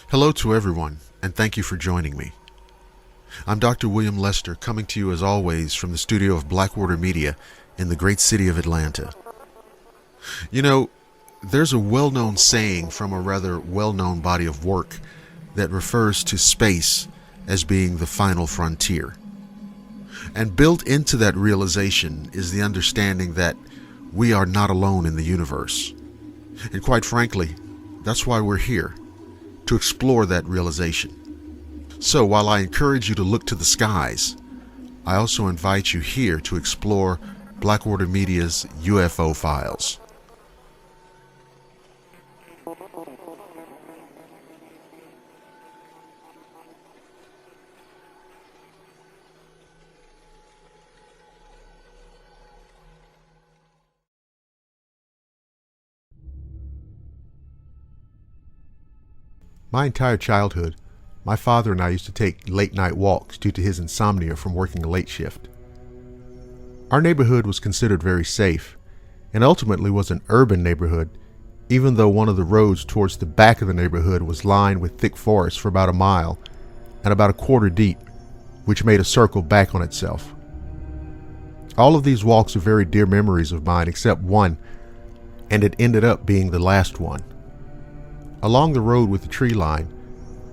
Hello to everyone, and thank you for joining me. I'm Dr. William Lester, coming to you as always from the studio of Blackwater Media in the great city of Atlanta. You know, there's a well-known saying from a rather well-known body of work that refers to space as being the final frontier. And built into that realization is the understanding that we are not alone in the universe. And quite frankly, that's why we're here, to explore that realization. So while I encourage you to look to the skies, I also invite you here to explore Blackwater Media's UFO Files. My entire childhood, my father and I used to take late-night walks due to his insomnia from working a late shift. Our neighborhood was considered very safe, and ultimately was an urban neighborhood, even though one of the roads towards the back of the neighborhood was lined with thick forest for about a mile and about a quarter deep, which made a circle back on itself. All of these walks are very dear memories of mine except one, and it ended up being the last one. Along the road with the tree line,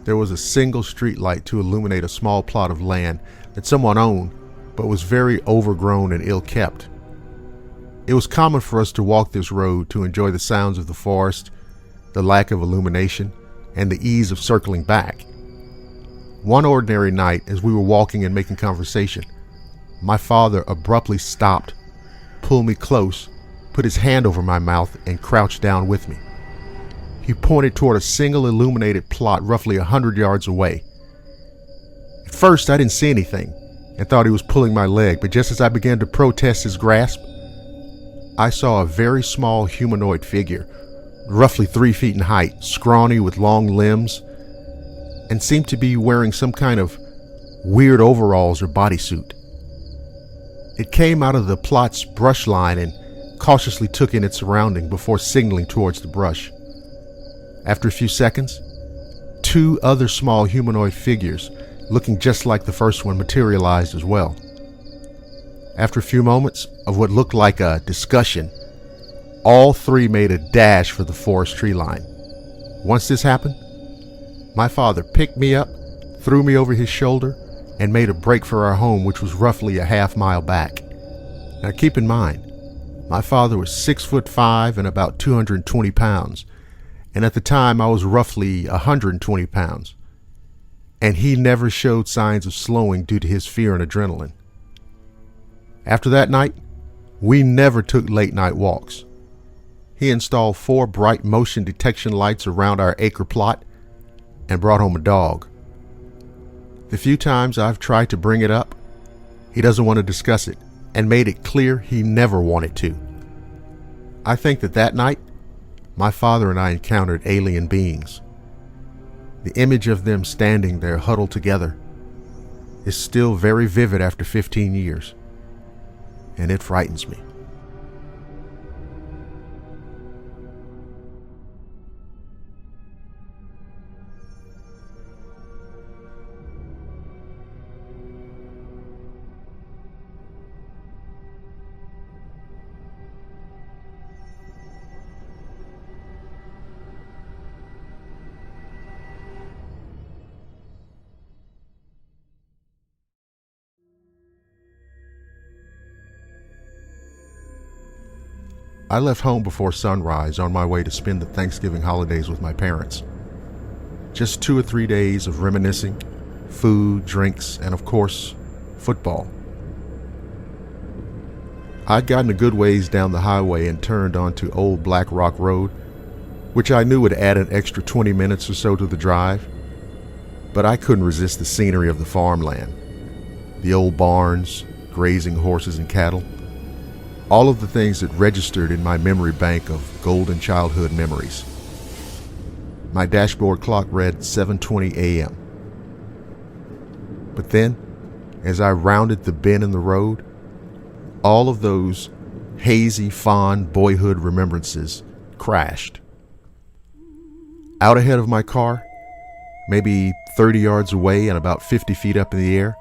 there was a single street light to illuminate a small plot of land that someone owned, but was very overgrown and ill-kept. It was common for us to walk this road to enjoy the sounds of the forest, the lack of illumination, and the ease of circling back. One ordinary night, as we were walking and making conversation, my father abruptly stopped, pulled me close, put his hand over my mouth, and crouched down with me. He pointed toward a single illuminated plot roughly 100 yards away. At first, I didn't see anything and thought he was pulling my leg, but just as I began to protest his grasp, I saw a very small humanoid figure, roughly 3 feet in height, scrawny with long limbs, and seemed to be wearing some kind of weird overalls or bodysuit. It came out of the plot's brush line and cautiously took in its surrounding before signaling towards the brush. After a few seconds, 2 other small humanoid figures, looking just like the first one, materialized as well. After a few moments of what looked like a discussion, all 3 made a dash for the forest tree line. Once this happened, my father picked me up, threw me over his shoulder, and made a break for our home, which was roughly a half-mile back. Now keep in mind, my father was 6'5" and about 220 pounds. And at the time I was roughly 120 pounds, and he never showed signs of slowing due to his fear and adrenaline. After that night, we never took late night walks. He installed 4 bright motion detection lights around our acre plot and brought home a dog. The few times I've tried to bring it up, he doesn't want to discuss it and made it clear he never wanted to. I think that night, my father and I encountered alien beings. The image of them standing there huddled together is still very vivid after 15 years, and it frightens me. I left home before sunrise on my way to spend the Thanksgiving holidays with my parents. Just 2 or 3 days of reminiscing, food, drinks, and of course, football. I'd gotten a good ways down the highway and turned onto Old Black Rock Road, which I knew would add an extra 20 minutes or so to the drive, but I couldn't resist the scenery of the farmland, the old barns, grazing horses and cattle. All of the things that registered in my memory bank of golden childhood memories. My dashboard clock read 7:20 a.m. But then, as I rounded the bend in the road, all of those hazy, fond boyhood remembrances crashed. Out ahead of my car, maybe 30 yards away and about 50 feet up in the air,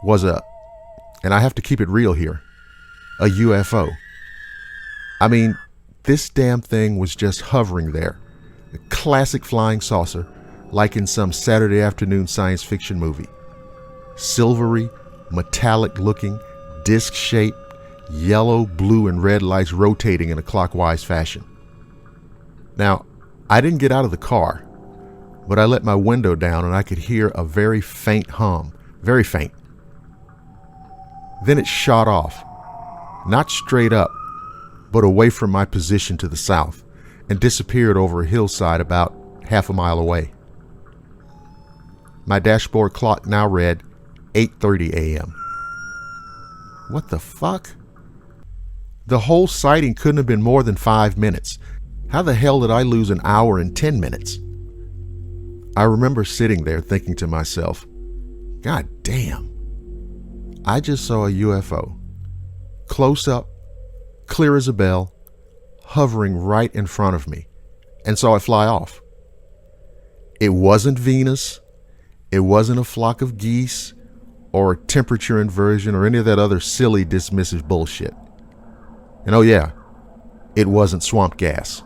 was and I have to keep it real here, a UFO. I mean, this damn thing was just hovering there. A classic flying saucer, like in some Saturday afternoon science fiction movie. Silvery, metallic looking, disc shaped, yellow, blue, and red lights rotating in a clockwise fashion. Now, I didn't get out of the car, but I let my window down and I could hear a very faint hum, very faint. Then it shot off, not straight up, but away from my position to the south, and disappeared over a hillside about half a mile away. My dashboard clock now read 8:30 a.m. What the fuck? The whole sighting couldn't have been more than 5 minutes. How the hell did I lose an hour and 10 minutes? I remember sitting there thinking to myself, God damn, I just saw a UFO, close up, clear as a bell, hovering right in front of me, and saw it fly off. It wasn't Venus, it wasn't a flock of geese, or temperature inversion, or any of that other silly dismissive bullshit. And oh yeah, it wasn't swamp gas.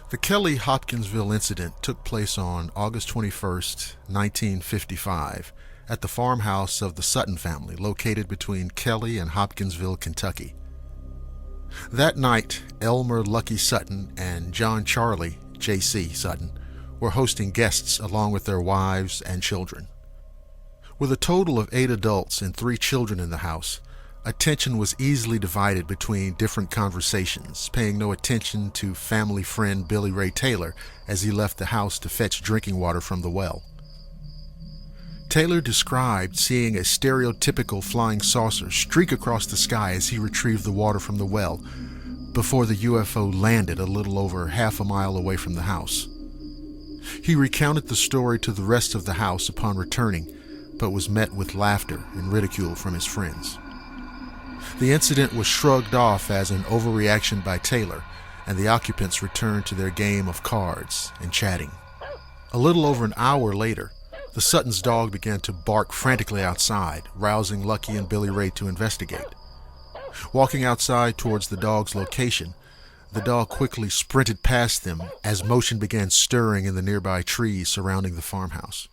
The Kelly Hopkinsville incident took place on August 21st, 1955, at the farmhouse of the Sutton family located between Kelly and Hopkinsville, Kentucky. That night, Elmer Lucky Sutton and John Charlie, J.C. Sutton, were hosting guests along with their wives and children. With a total of 8 adults and 3 children in the house, attention was easily divided between different conversations, paying no attention to family friend Billy Ray Taylor as he left the house to fetch drinking water from the well. Taylor described seeing a stereotypical flying saucer streak across the sky as he retrieved the water from the well before the UFO landed a little over half a mile away from the house. He recounted the story to the rest of the house upon returning, but was met with laughter and ridicule from his friends. The incident was shrugged off as an overreaction by Taylor, and the occupants returned to their game of cards and chatting. A little over an hour later, the Sutton's dog began to bark frantically outside, rousing Lucky and Billy Ray to investigate. Walking outside towards the dog's location, the dog quickly sprinted past them as motion began stirring in the nearby trees surrounding the farmhouse.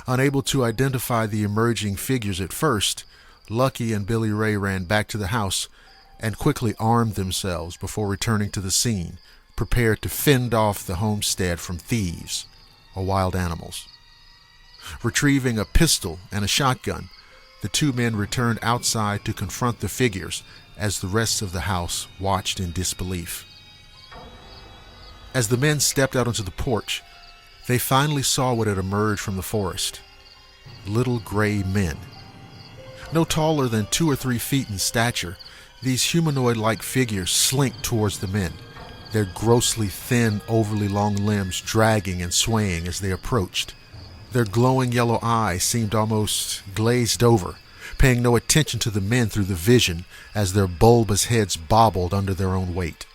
Unable to identify the emerging figures at first, Lucky and Billy Ray ran back to the house and quickly armed themselves before returning to the scene, prepared to fend off the homestead from thieves or wild animals. Retrieving a pistol and a shotgun, the 2 men returned outside to confront the figures as the rest of the house watched in disbelief. As the men stepped out onto the porch, they finally saw what had emerged from the forest. Little gray men. No taller than 2 or 3 feet in stature, these humanoid-like figures slinked towards the men, their grossly thin, overly long limbs dragging and swaying as they approached. Their glowing yellow eyes seemed almost glazed over, paying no attention to the men through the vision as their bulbous heads bobbled under their own weight.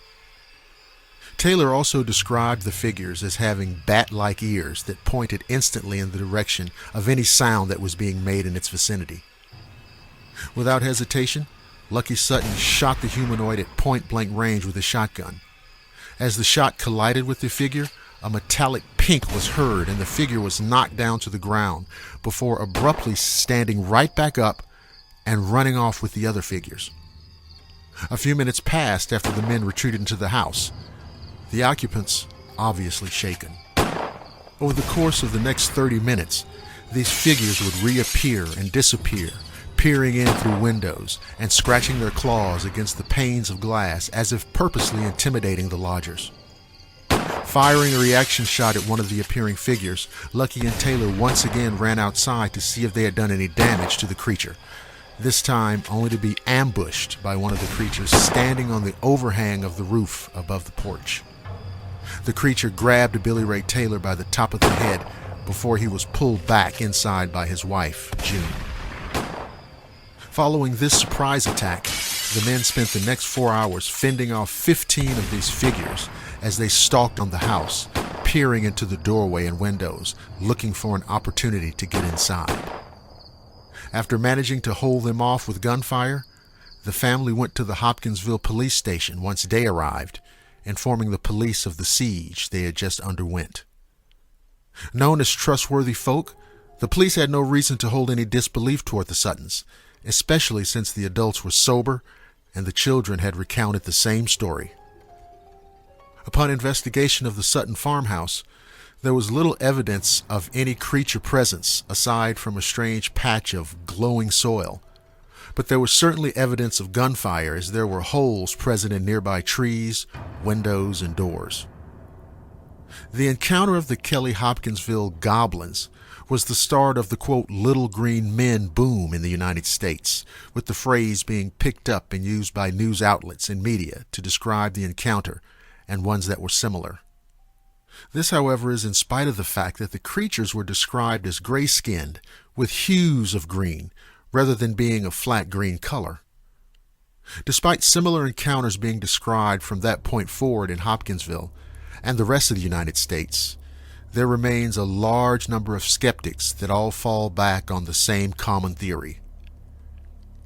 Taylor also described the figures as having bat-like ears that pointed instantly in the direction of any sound that was being made in its vicinity. Without hesitation, Lucky Sutton shot the humanoid at point-blank range with his shotgun. As the shot collided with the figure, a metallic pink was heard and the figure was knocked down to the ground before abruptly standing right back up and running off with the other figures. A few minutes passed after the men retreated into the house, the occupants obviously shaken. Over the course of the next 30 minutes, these figures would reappear and disappear, peering in through windows and scratching their claws against the panes of glass as if purposely intimidating the lodgers. Firing a reaction shot at one of the appearing figures, Lucky and Taylor once again ran outside to see if they had done any damage to the creature, this time only to be ambushed by one of the creatures standing on the overhang of the roof above the porch. The creature grabbed Billy Ray Taylor by the top of the head before he was pulled back inside by his wife, June. Following this surprise attack, the men spent the next 4 hours fending off 15 of these figures as they stalked on the house, peering into the doorway and windows, looking for an opportunity to get inside. After managing to hold them off with gunfire, the family went to the Hopkinsville police station once day arrived, informing the police of the siege they had just underwent. Known as trustworthy folk, the police had no reason to hold any disbelief toward the Suttons, especially since the adults were sober and the children had recounted the same story. Upon investigation of the Sutton farmhouse, there was little evidence of any creature presence aside from a strange patch of glowing soil, but there was certainly evidence of gunfire as there were holes present in nearby trees, windows, and doors. The encounter of the Kelly Hopkinsville goblins was the start of the, quote, little green men boom in the United States, with the phrase being picked up and used by news outlets and media to describe the encounter and ones that were similar. This, however, is in spite of the fact that the creatures were described as gray-skinned with hues of green rather than being a flat green color. Despite similar encounters being described from that point forward in Hopkinsville and the rest of the United States, there remains a large number of skeptics that all fall back on the same common theory.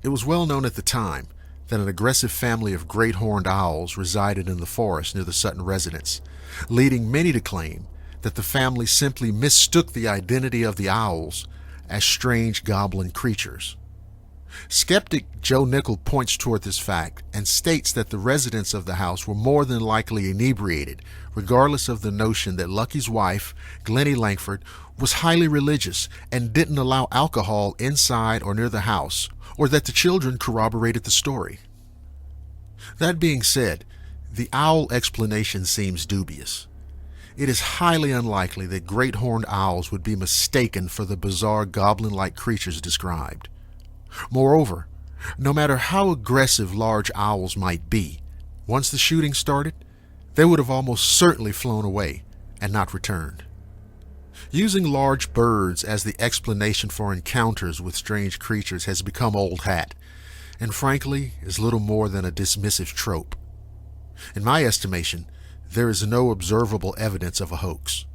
It was well known at the time that an aggressive family of great horned owls resided in the forest near the Sutton residence, leading many to claim that the family simply mistook the identity of the owls as strange goblin creatures. Skeptic Joe Nickel points toward this fact and states that the residents of the house were more than likely inebriated, regardless of the notion that Lucky's wife, Glennie Langford, was highly religious and didn't allow alcohol inside or near the house, or that the children corroborated the story. That being said, the owl explanation seems dubious. It is highly unlikely that great horned owls would be mistaken for the bizarre goblin-like creatures described. Moreover, no matter how aggressive large owls might be, once the shooting started, they would have almost certainly flown away and not returned. Using large birds as the explanation for encounters with strange creatures has become old hat, and frankly is little more than a dismissive trope. In my estimation, there is no observable evidence of a hoax.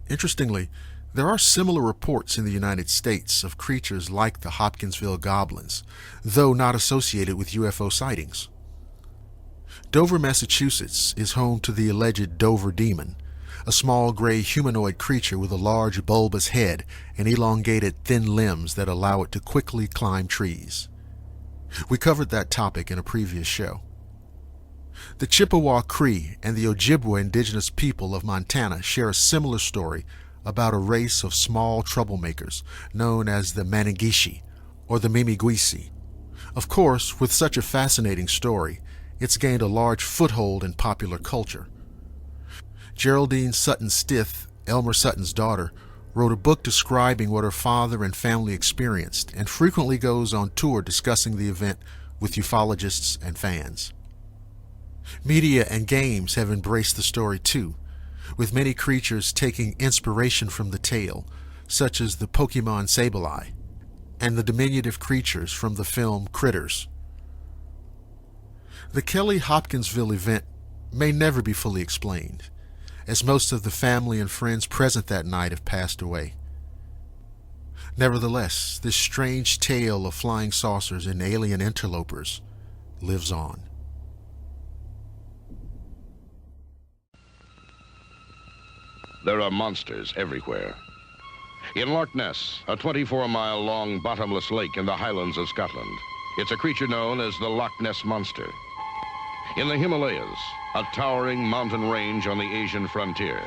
Interestingly, there are similar reports in the United States of creatures like the Hopkinsville goblins, though not associated with UFO sightings. Dover, Massachusetts is home to the alleged Dover Demon, a small gray humanoid creature with a large bulbous head and elongated thin limbs that allow it to quickly climb trees. We covered that topic in a previous show. The Chippewa Cree and the Ojibwa indigenous people of Montana share a similar story about a race of small troublemakers known as the Manigishi or the Mimigwisi. Of course, with such a fascinating story, it's gained a large foothold in popular culture. Geraldine Sutton Stith, Elmer Sutton's daughter, wrote a book describing what her father and family experienced and frequently goes on tour discussing the event with ufologists and fans. Media and games have embraced the story too, with many creatures taking inspiration from the tale, such as the Pokemon Sableye and the diminutive creatures from the film Critters. The Kelly Hopkinsville event may never be fully explained, as most of the family and friends present that night have passed away. Nevertheless, this strange tale of flying saucers and alien interlopers lives on. There are monsters everywhere. In Loch Ness, a 24-mile-long bottomless lake in the Highlands of Scotland, it's a creature known as the Loch Ness Monster. In the Himalayas, a towering mountain range on the Asian frontier,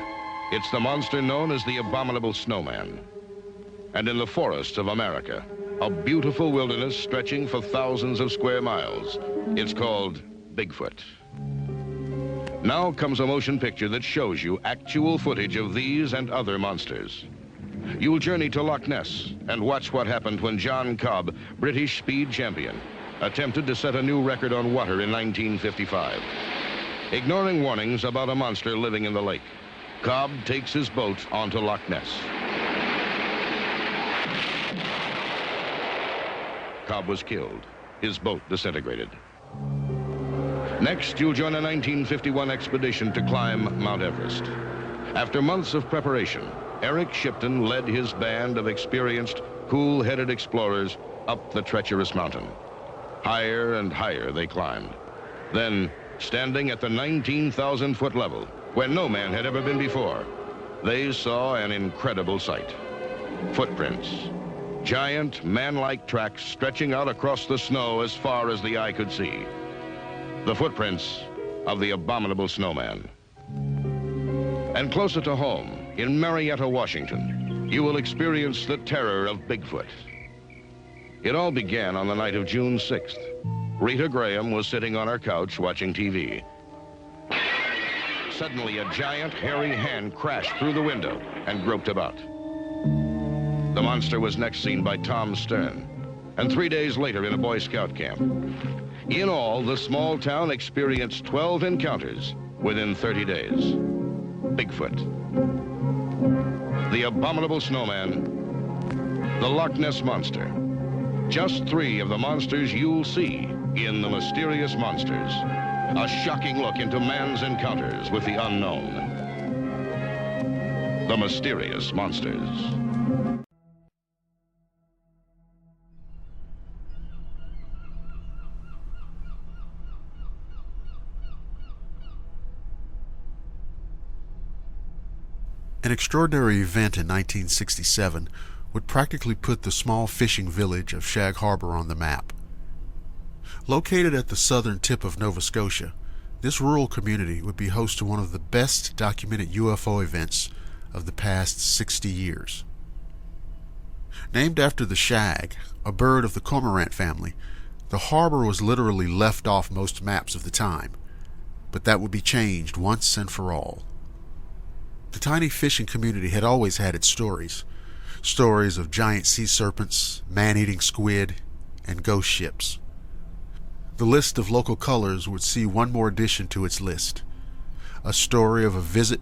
it's the monster known as the Abominable Snowman. And in the forests of America, a beautiful wilderness stretching for thousands of square miles, it's called Bigfoot. Now comes a motion picture that shows you actual footage of these and other monsters. You'll journey to Loch Ness and watch what happened when John Cobb, British speed champion, attempted to set a new record on water in 1955. Ignoring warnings about a monster living in the lake, Cobb takes his boat onto Loch Ness. Cobb was killed. His boat disintegrated. Next, you'll join a 1951 expedition to climb Mount Everest. After months of preparation, Eric Shipton led his band of experienced, cool-headed explorers up the treacherous mountain. Higher and higher they climbed. Then, standing at the 19,000-foot level, where no man had ever been before, they saw an incredible sight. Footprints. Giant, man-like tracks stretching out across the snow as far as the eye could see. The footprints of the abominable snowman. And closer to home, in Marietta, Washington, you will experience the terror of Bigfoot. It all began on the night of June 6th. Rita Graham was sitting on her couch watching TV. Suddenly, a giant, hairy hand crashed through the window and groped about. The monster was next seen by Tom Stern, and 3 days later in a Boy Scout camp. In all, the small town experienced 12 encounters within 30 days. Bigfoot, the abominable snowman, the Loch Ness Monster. Just 3 of the monsters you'll see in The Mysterious Monsters. A shocking look into man's encounters with the unknown. The Mysterious Monsters. An extraordinary event in 1967 would practically put the small fishing village of Shag Harbor on the map. Located at the southern tip of Nova Scotia, this rural community would be host to one of the best documented UFO events of the past 60 years. Named after the shag, a bird of the cormorant family, the harbor was literally left off most maps of the time, but that would be changed once and for all. The tiny fishing community had always had its stories. Stories of giant sea serpents, man-eating squid, and ghost ships. The list of local colors would see one more addition to its list. A story of a visit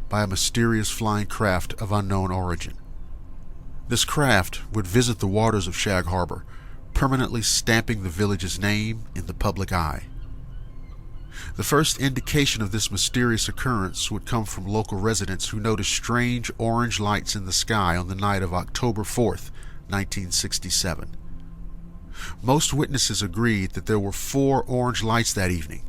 by a mysterious flying craft of unknown origin. This craft would visit the waters of Shag Harbor, permanently stamping the village's name in the public eye. The first indication of this mysterious occurrence would come from local residents who noticed strange orange lights in the sky on the night of October 4th, 1967. Most witnesses agreed that there were 4 orange lights that evening.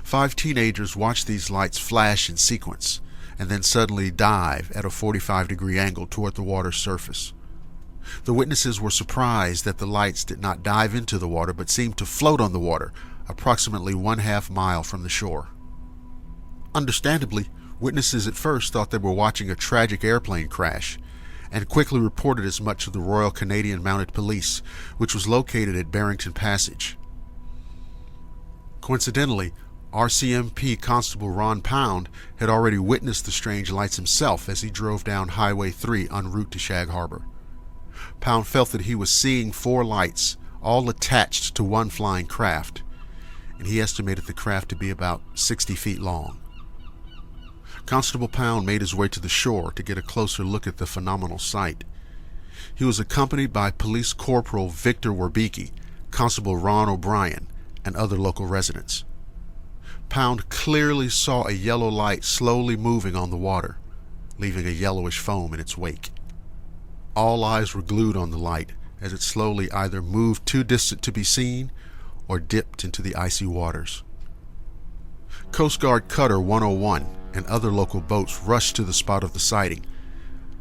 5 teenagers watched these lights flash in sequence and then suddenly dive at a 45-degree angle toward the water's surface. The witnesses were surprised that the lights did not dive into the water but seemed to float on the water approximately 1/2 mile from the shore. Understandably, witnesses at first thought they were watching a tragic airplane crash and quickly reported as much to the Royal Canadian Mounted Police, which was located at Barrington Passage. Coincidentally, RCMP Constable Ron Pound had already witnessed the strange lights himself as he drove down Highway 3 en route to Shag Harbor. Pound felt that he was seeing 4 lights, all attached to one flying craft, and he estimated the craft to be about 60 feet long. Constable Pound made his way to the shore to get a closer look at the phenomenal sight. He was accompanied by Police Corporal Victor Werbicki, Constable Ron O'Brien, and other local residents. Pound clearly saw a yellow light slowly moving on the water, leaving a yellowish foam in its wake. All eyes were glued on the light as it slowly either moved too distant to be seen or dipped into the icy waters. Coast Guard Cutter 101 and other local boats rushed to the spot of the sighting,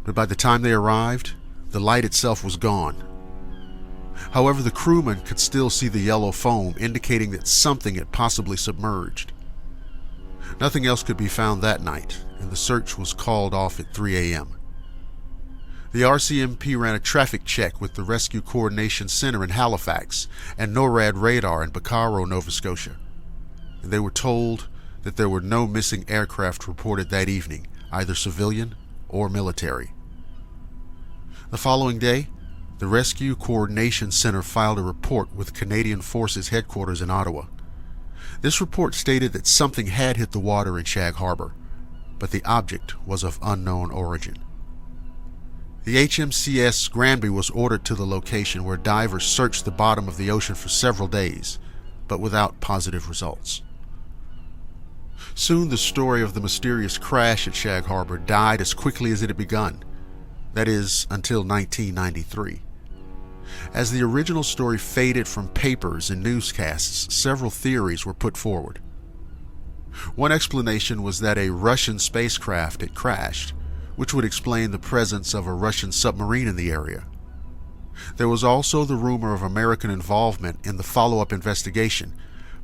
but by the time they arrived, the light itself was gone. However, the crewmen could still see the yellow foam, indicating that something had possibly submerged. Nothing else could be found that night, and the search was called off at 3 a.m. The RCMP ran a traffic check with the Rescue Coordination Center in Halifax and NORAD radar in Bacaro, Nova Scotia, and they were told that there were no missing aircraft reported that evening, either civilian or military. The following day, the Rescue Coordination Center filed a report with Canadian Forces headquarters in Ottawa. This report stated that something had hit the water in Shag Harbor, but the object was of unknown origin. The HMCS Granby was ordered to the location, where divers searched the bottom of the ocean for several days, but without positive results. Soon the story of the mysterious crash at Shag Harbor died as quickly as it had begun. That is, until 1993. As the original story faded from papers and newscasts, several theories were put forward. One explanation was that a Russian spacecraft had crashed, which would explain the presence of a Russian submarine in the area. There was also the rumor of American involvement in the follow-up investigation,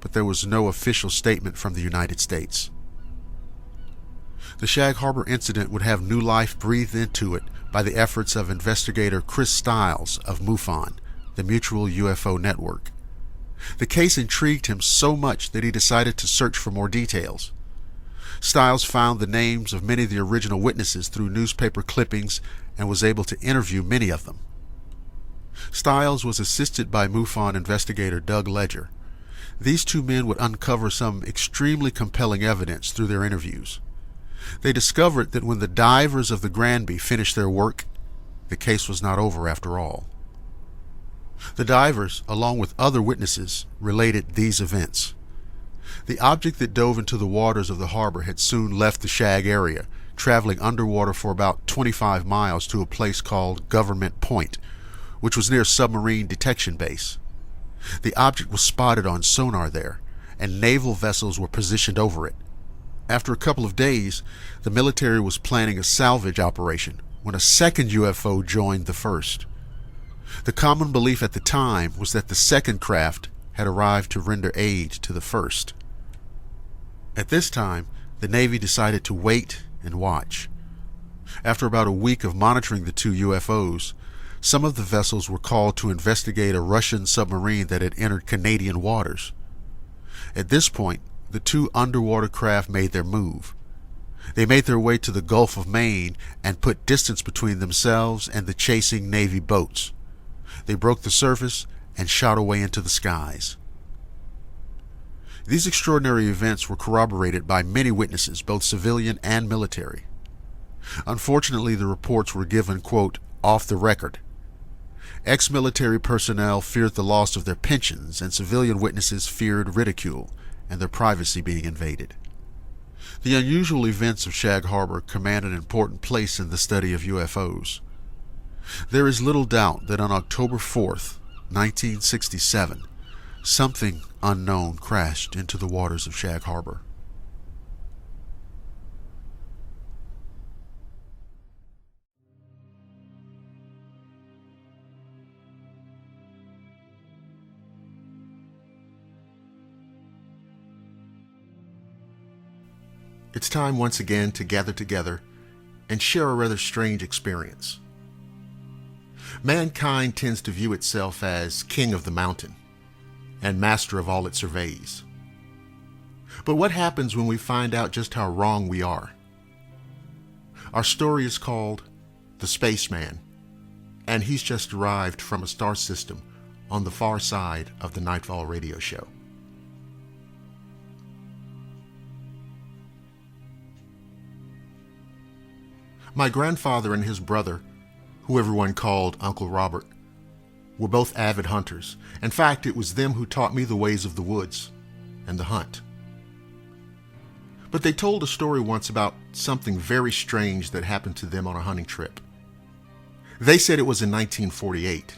but there was no official statement from the United States. The Shag Harbor incident would have new life breathed into it by the efforts of investigator Chris Stiles of MUFON, the Mutual UFO Network. The case intrigued him so much that he decided to search for more details. Stiles found the names of many of the original witnesses through newspaper clippings and was able to interview many of them. Stiles was assisted by MUFON investigator Doug Ledger. These two men would uncover some extremely compelling evidence through their interviews. They discovered that when the divers of the Granby finished their work, the case was not over after all. The divers, along with other witnesses, related these events. The object that dove into the waters of the harbor had soon left the Shag area, traveling underwater for about 25 miles to a place called Government Point, which was near a submarine detection base. The object was spotted on sonar there, and naval vessels were positioned over it. After a couple of days, the military was planning a salvage operation when a second UFO joined the first. The common belief at the time was that the second craft had arrived to render aid to the first. At this time, the Navy decided to wait and watch. After about a week of monitoring the two UFOs, some of the vessels were called to investigate a Russian submarine that had entered Canadian waters. At this point, the two underwater craft made their move. They made their way to the Gulf of Maine and put distance between themselves and the chasing Navy boats. They broke the surface and shot away into the skies. These extraordinary events were corroborated by many witnesses, both civilian and military. Unfortunately, the reports were given, quote, off the record. Ex-military personnel feared the loss of their pensions, and civilian witnesses feared ridicule and their privacy being invaded. The unusual events of Shag Harbor command an important place in the study of UFOs. There is little doubt that on October 4th, 1967, something unknown crashed into the waters of Shag Harbor. It's time once again to gather together and share a rather strange experience. Mankind tends to view itself as king of the mountain and master of all it surveys. But what happens when we find out just how wrong we are? Our story is called The Spaceman, and he's just arrived from a star system on the far side of the Nightfall radio show. My grandfather and his brother, who everyone called Uncle Robert, were both avid hunters. In fact, it was them who taught me the ways of the woods and the hunt. But they told a story once about something very strange that happened to them on a hunting trip. They said it was in 1948.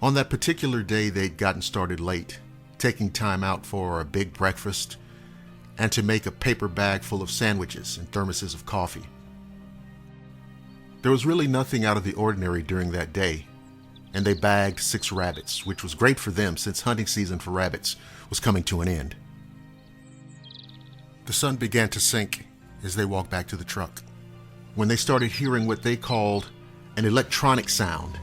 On that particular day, they'd gotten started late, taking time out for a big breakfast and to make a paper bag full of sandwiches and thermoses of coffee. There was really nothing out of the ordinary during that day, and they bagged 6 rabbits, which was great for them since hunting season for rabbits was coming to an end. The sun began to sink as they walked back to the truck, when they started hearing what they called an electronic sound.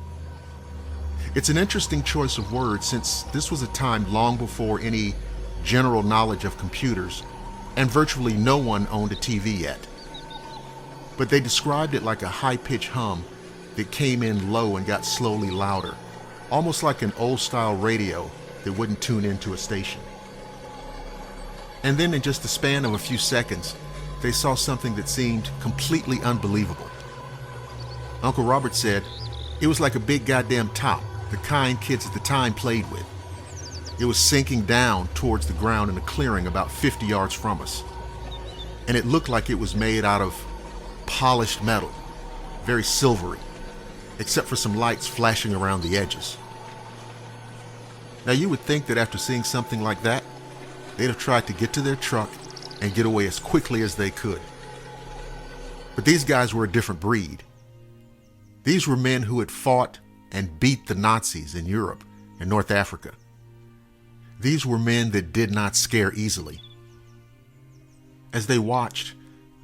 It's an interesting choice of words, since this was a time long before any general knowledge of computers and virtually no one owned a TV yet. But they described it like a high-pitched hum that came in low and got slowly louder, almost like an old-style radio that wouldn't tune into a station. And then in just the span of a few seconds, they saw something that seemed completely unbelievable. Uncle Robert said it was like a big goddamn top, the kind kids at the time played with. It was sinking down towards the ground in a clearing about 50 yards from us. And it looked like it was made out of polished metal, very silvery, except for some lights flashing around the edges. Now you would think that after seeing something like that, they'd have tried to get to their truck and get away as quickly as they could. But these guys were a different breed. These were men who had fought and beat the Nazis in Europe and North Africa. These were men that did not scare easily. As they watched,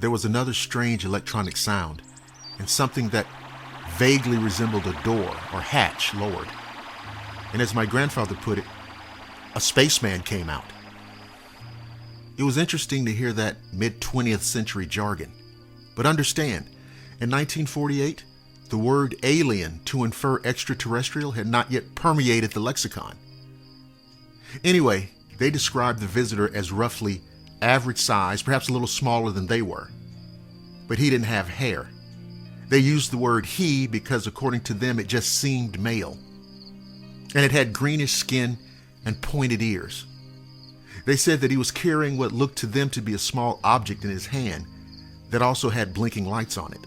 there was another strange electronic sound and something that vaguely resembled a door or hatch lowered. And as my grandfather put it, a spaceman came out. It was interesting to hear that mid-20th century jargon. But understand, in 1948, the word alien to infer extraterrestrial had not yet permeated the lexicon. Anyway, they described the visitor as roughly average size, perhaps a little smaller than they were. But he didn't have hair. They used the word he because according to them it just seemed male. And it had greenish skin and pointed ears. They said that he was carrying what looked to them to be a small object in his hand that also had blinking lights on it.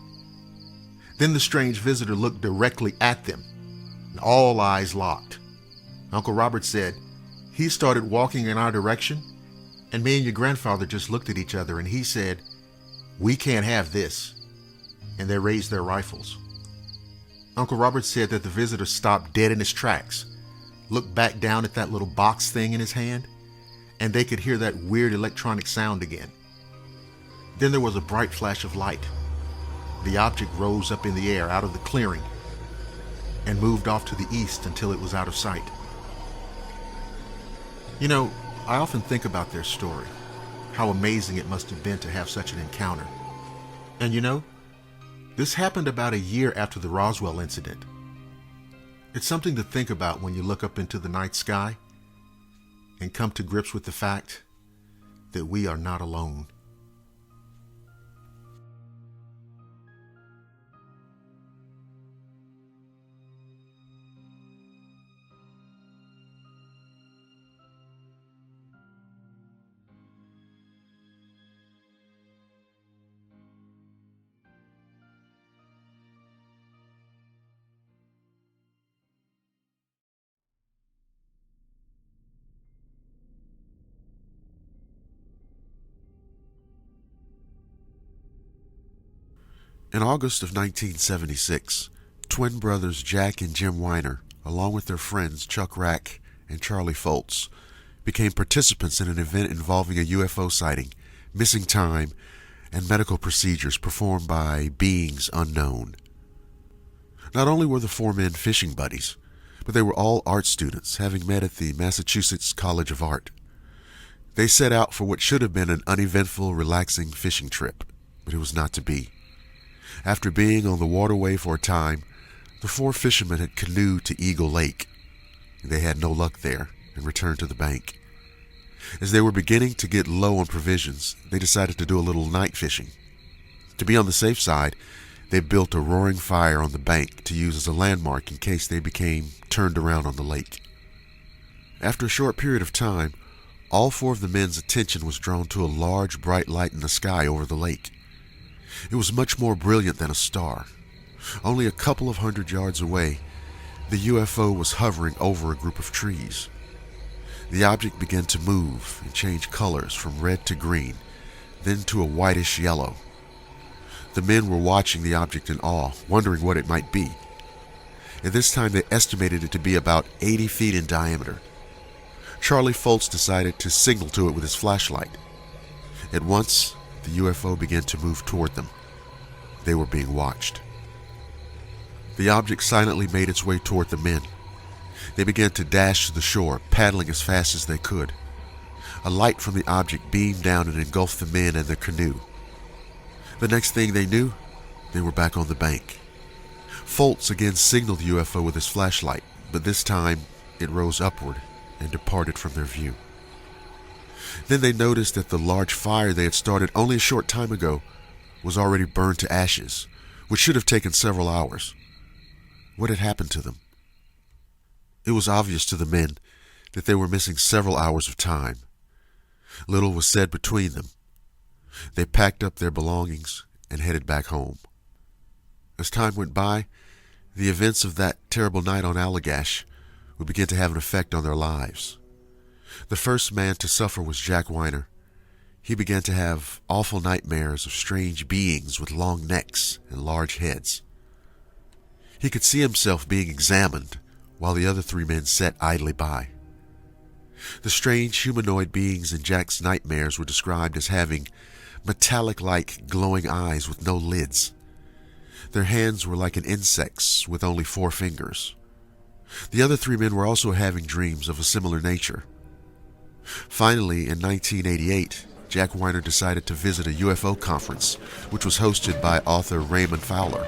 Then the strange visitor looked directly at them, and all eyes locked. Uncle Robert said he started walking in our direction, and me and your grandfather just looked at each other, and he said, "We can't have this." And they raised their rifles. Uncle Robert said that the visitor stopped dead in his tracks, looked back down at that little box thing in his hand, and they could hear that weird electronic sound again. Then there was a bright flash of light. The object rose up in the air out of the clearing and moved off to the east until it was out of sight. You know, I often think about their story, how amazing it must have been to have such an encounter. And you know, this happened about a year after the Roswell incident. It's something to think about when you look up into the night sky and come to grips with the fact that we are not alone. In August of 1976, twin brothers Jack and Jim Weiner, along with their friends Chuck Rack and Charlie Foltz, became participants in an event involving a UFO sighting, missing time, and medical procedures performed by beings unknown. Not only were the four men fishing buddies, but they were all art students, having met at the Massachusetts College of Art. They set out for what should have been an uneventful, relaxing fishing trip, but it was not to be. After being on the waterway for a time, the four fishermen had canoed to Eagle Lake. They had no luck there and returned to the bank. As they were beginning to get low on provisions, they decided to do a little night fishing. To be on the safe side, they built a roaring fire on the bank to use as a landmark in case they became turned around on the lake. After a short period of time, all four of the men's attention was drawn to a large, bright light in the sky over the lake. It was much more brilliant than a star. Only a couple of 100 yards away, the UFO was hovering over a group of trees. The object began to move and change colors from red to green, then to a whitish yellow. The men were watching the object in awe, wondering what it might be. At this time, they estimated it to be about 80 feet in diameter. Charlie Foltz decided to signal to it with his flashlight. At once, the UFO began to move toward them. They were being watched. The object silently made its way toward the men. They began to dash to the shore, paddling as fast as they could. A light from the object beamed down and engulfed the men and their canoe. The next thing they knew, they were back on the bank. Foltz again signaled the UFO with his flashlight, but this time it rose upward and departed from their view. Then they noticed that the large fire they had started only a short time ago was already burned to ashes, which should have taken several hours. What had happened to them? It was obvious to the men that they were missing several hours of time. Little was said between them. They packed up their belongings and headed back home. As time went by, the events of that terrible night on Allagash would begin to have an effect on their lives. The first man to suffer was Jack Weiner. He began to have awful nightmares of strange beings with long necks and large heads. He could see himself being examined while the other 3 men sat idly by. The strange humanoid beings in Jack's nightmares were described as having metallic-like glowing eyes with no lids. Their hands were like an insect's with only 4 fingers. The other 3 men were also having dreams of a similar nature. Finally, in 1988, Jack Weiner decided to visit a UFO conference, which was hosted by author Raymond Fowler.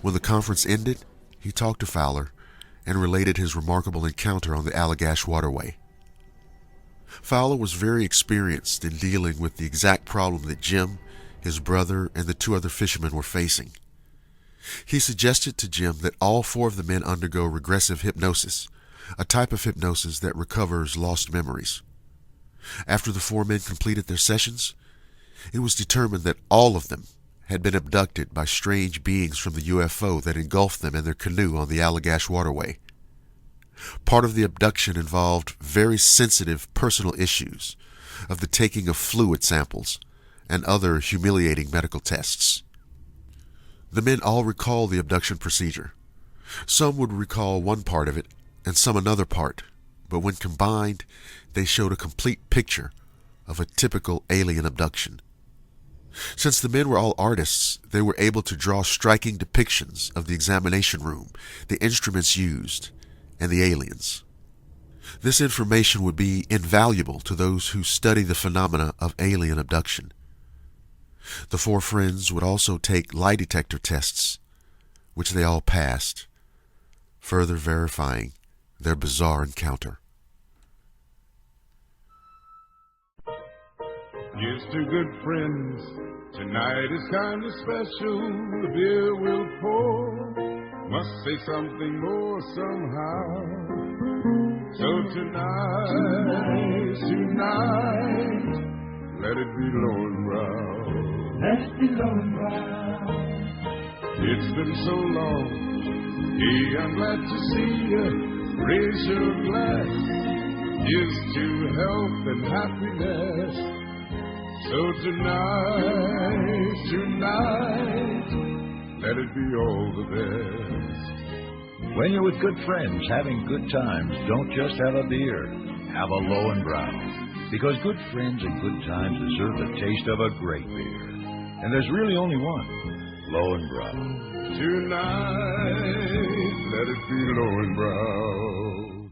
When the conference ended, he talked to Fowler and related his remarkable encounter on the Allagash waterway. Fowler was very experienced in dealing with the exact problem that Jim, his brother, and the 2 other fishermen were facing. He suggested to Jim that all 4 of the men undergo regressive hypnosis, a type of hypnosis that recovers lost memories. After the 4 men completed their sessions, it was determined that all of them had been abducted by strange beings from the UFO that engulfed them and their canoe on the Allagash waterway. Part of the abduction involved very sensitive personal issues of the taking of fluid samples and other humiliating medical tests. The men all recall the abduction procedure. Some would recall one part of it and some another part, but when combined, they showed a complete picture of a typical alien abduction. Since the men were all artists, they were able to draw striking depictions of the examination room, the instruments used, and the aliens. This information would be invaluable to those who study the phenomena of alien abduction. The 4 friends would also take lie detector tests, which they all passed, further verifying their bizarre encounter. Here's to good friends. Tonight is kind of special. The beer will pour. Must say something more somehow. So tonight, let it be low and brown. Let it be low and brown. It's been so long. Hey, I'm glad to see you. Raise your glass. Here's to health and happiness. So tonight, let it be all the best. When you're with good friends having good times, don't just have a beer. Have a low and brown. Because good friends and good times deserve the taste of a great beer. And there's really only one. Low and brown. Tonight, let it be low and brown.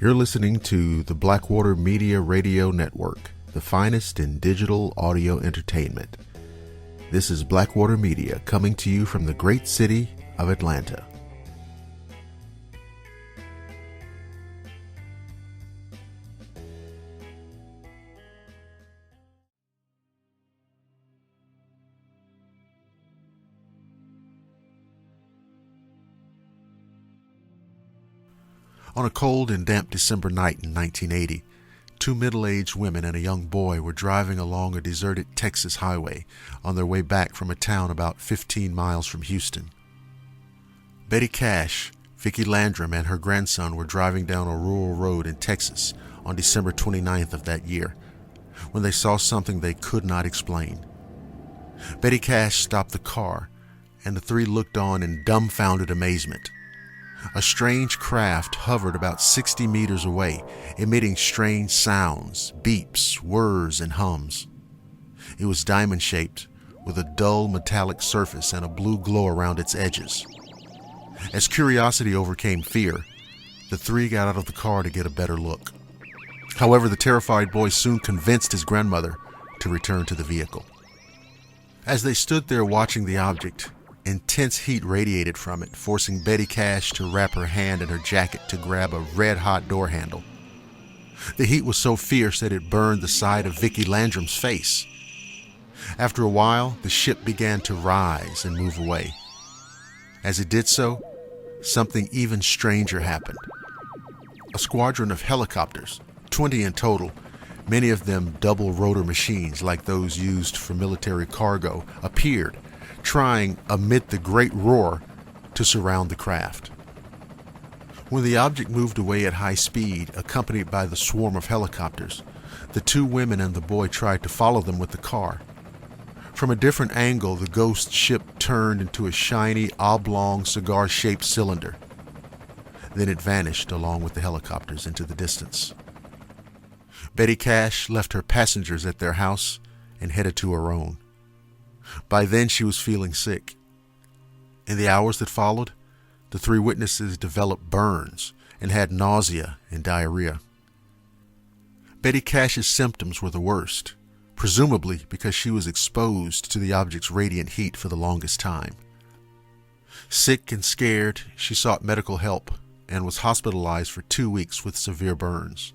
You're listening to the Blackwater Media Radio Network, the finest in digital audio entertainment. This is Blackwater Media coming to you from the great city of Atlanta. On a cold and damp December night in 1980, 2 middle-aged women and a young boy were driving along a deserted Texas highway on their way back from a town about 15 miles from Houston. Betty Cash, Vicki Landrum, and her grandson were driving down a rural road in Texas on December 29th of that year when they saw something they could not explain. Betty Cash stopped the car, and the 3 looked on in dumbfounded amazement. A strange craft hovered about 60 meters away, emitting strange sounds, beeps, whirs, and hums. It was diamond-shaped, with a dull metallic surface and a blue glow around its edges. As curiosity overcame fear, the three got out of the car to get a better look. However, the terrified boy soon convinced his grandmother to return to the vehicle. As they stood there watching the object, intense heat radiated from it, forcing Betty Cash to wrap her hand in her jacket to grab a red-hot door handle. The heat was so fierce that it burned the side of Vicki Landrum's face. After a while, the ship began to rise and move away. As it did so, something even stranger happened. A squadron of helicopters, 20 in total, many of them double-rotor machines like those used for military cargo, appeared, trying, amid the great roar, to surround the craft. When the object moved away at high speed, accompanied by the swarm of helicopters, the two women and the boy tried to follow them with the car. From a different angle, the ghost ship turned into a shiny, oblong, cigar-shaped cylinder. Then it vanished along with the helicopters into the distance. Betty Cash left her passengers at their house and headed to her own. By then she was feeling sick. In the hours that followed, the three witnesses developed burns and had nausea and diarrhea. Betty Cash's symptoms were the worst, presumably because she was exposed to the object's radiant heat for the longest time. Sick and scared, she sought medical help and was hospitalized for 2 weeks with severe burns.